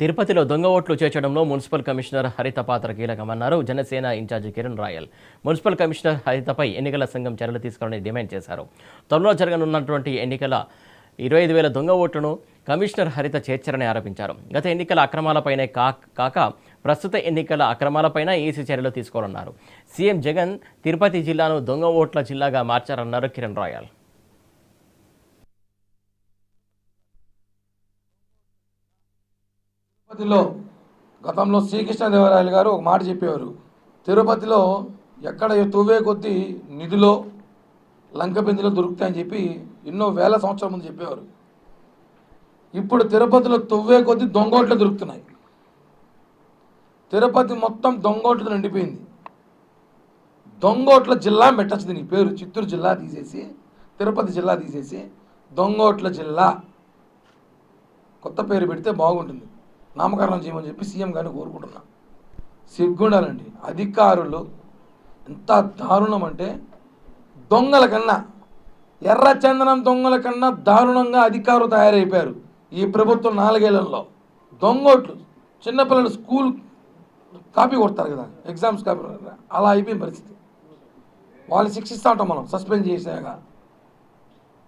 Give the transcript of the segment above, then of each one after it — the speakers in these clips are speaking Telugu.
తిరుపతిలో దొంగ ఓట్లు చేర్చడంలో మున్సిపల్ కమిషనర్ హరిత పాత్ర కీలకమన్నారు Janasena in charge Kiran Royal. Municipal commissioner హరితపై ఎన్నికల సంఘం చర్యలు తీసుకోవాలని డిమాండ్ చేశారు. త్వరలో జరగనున్నటువంటి ఎన్నికల 25,000 దొంగ ఓట్లను కమిషనర్ హరిత చేర్చారని ఆరోపించారు. గత ఎన్నికల అక్రమాలపైనే కాక ప్రస్తుత ఎన్నికల అక్రమాలపైన ఈసీ చర్యలు తీసుకోవాలన్నారు. సీఎం జగన్ తిరుపతి జిల్లాను దొంగ ఓట్ల జిల్లాగా మార్చారన్నారు కిరణ్ రాయల్. తిరుపతిలో గతంలో శ్రీకృష్ణదేవరాయలు గారు ఒక మాట చెప్పేవారు, తిరుపతిలో ఎక్కడ తువ్వే కొద్దీ నిధిలో లంకబిందులో దొరుకుతాయని చెప్పి ఎన్నో వేల సంవత్సరాల ముందు చెప్పేవారు. ఇప్పుడు తిరుపతిలో తువ్వే కొద్దీ దొంగోట్లు దొరుకుతున్నాయి. తిరుపతి మొత్తం దొంగోట్లతో నిండిపోయింది. దొంగోట్ల జిల్లా పెట్టచ్చు దీనికి పేరు. చిత్తూరు జిల్లా తీసేసి తిరుపతి జిల్లా తీసేసి దొంగోట్ల జిల్లా కొత్త పేరు పెడితే బాగుంటుంది. నామకరణం చేయమని చెప్పి సీఎం గారిని కోరుకుంటున్నా. సిగ్గుండాలండి. అధికారులు ఎంత దారుణం అంటే, దొంగల కన్నా ఎర్రచందనం దొంగల కన్నా దారుణంగా అధికారులు తయారైపోయారు ఈ ప్రభుత్వం 4 ఏళ్లలో. దొంగోట్లు చిన్నపిల్లలు స్కూల్ కాపీ కొడతారు కదా, ఎగ్జామ్స్ కాపీ, అలా అయిపోయిన పరిస్థితి. వాళ్ళు శిక్షిస్తూ ఉంటాం మనం సస్పెండ్ చేసాక.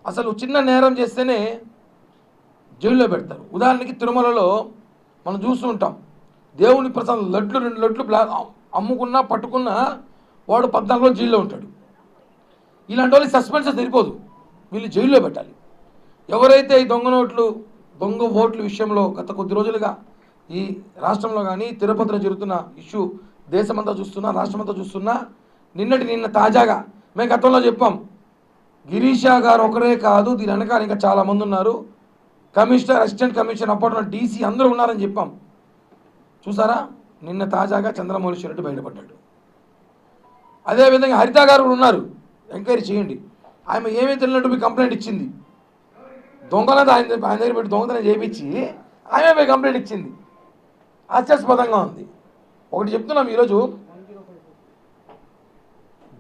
అసలు చిన్న నేరం చేస్తేనే జైల్లో పెడతారు. ఉదాహరణకి తిరుమలలో మనం చూస్తూ ఉంటాం, దేవుని ప్రసాదం లడ్లు 2 లడ్లు అమ్ముకున్నా పట్టుకున్నా వాడు 14 రోజులు జైల్లో ఉంటాడు. ఇలాంటి వాళ్ళు సస్పెన్షన్ సరిపోదు, వీళ్ళు జైల్లో పెట్టాలి. ఎవరైతే ఈ దొంగ ఓట్ల విషయంలో గత కొద్ది రోజులుగా ఈ రాష్ట్రంలో కానీ తిరుపతిలో జరుగుతున్న ఇష్యూ దేశమంతా చూస్తున్నా, రాష్ట్రమంతా చూస్తున్నా, నిన్న తాజాగా మేము గతంలో చెప్పాం, గిరీషా గారు ఒకరే కాదు, దీని వెనకాల ఇంకా చాలామంది ఉన్నారు, కమిషనర్, అసిస్టెంట్ కమిషనర్, అప్పట్లో డీసీ అందరూ ఉన్నారని చెప్పాం. చూసారా, నిన్న తాజాగా చంద్రమౌళి రెడ్డి బయటపడ్డాడు. అదేవిధంగా హరిత గారు కూడా ఉన్నారు, ఎంక్వైరీ చేయండి. ఆమె ఏమీ తెలియనట్టు మీ కంప్లైంట్ ఇచ్చింది. దొంగలతో ఆయన దగ్గర పెట్టి దొంగతనం చేయించి ఆమె పోయి కంప్లైంట్ ఇచ్చింది. హాస్యాస్పదంగా ఉంది. ఒకటి చెప్తున్నాం, ఈరోజు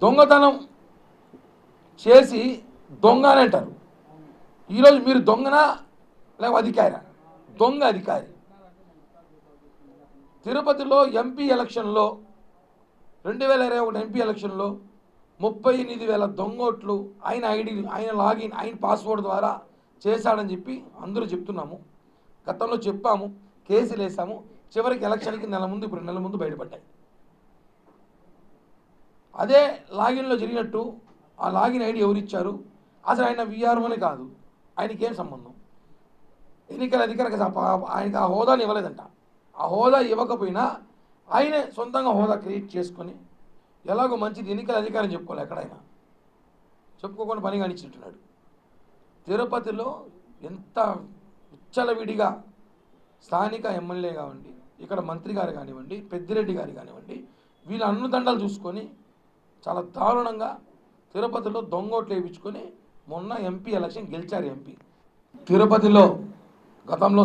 దొంగతనం చేసి దొంగ అని అంటారు. ఈరోజు మీరు దొంగనా లేక అధికారా? దొంగ అధికారి. తిరుపతిలో ఎంపీ ఎలక్షన్లో 2021 ఎంపీ ఎలక్షన్లో 38,000 దొంగోట్లు ఆయన ఐడి, ఆయన లాగిన్, ఆయన పాస్వర్డ్ ద్వారా చేశాడని చెప్పి అందరూ చెప్తున్నాము. గతంలో చెప్పాము, కేసులు వేసాము. చివరికి ఎలక్షన్కి ఇప్పుడు నెల ముందు బయటపడ్డాయి. అదే లాగిన్లో జరిగినట్టు ఆ లాగిన్ ఐడి ఎవరిచ్చారు? అసలు ఆయన వీఆర్ఓనే కాదు, ఆయనకి ఏం సంబంధం? ఎన్నికల అధికారికి ఆయనకి ఆ హోదాని ఇవ్వలేదంట. ఆ హోదా ఇవ్వకపోయినా ఆయనే సొంతంగా హోదా క్రియేట్ చేసుకొని ఎలాగో మంచిది ఎన్నికల అధికారం చెప్పుకోవాలి, ఎక్కడైనా చెప్పుకోకుండా పని కానిచ్చుంటున్నాడు. తిరుపతిలో ఎంత విచ్చలవిడిగా స్థానిక ఎమ్మెల్యే కానివ్వండి, ఇక్కడ మంత్రి గారు కానివ్వండి, పెద్దిరెడ్డి గారు కానివ్వండి, వీళ్ళ అన్నుదండలు చూసుకొని చాలా దారుణంగా తిరుపతిలో దొంగోట్లు వేయించుకొని మొన్న ఎంపీ ఎలక్షన్ గెలిచారు. ఎంపీ తిరుపతిలో గతంలో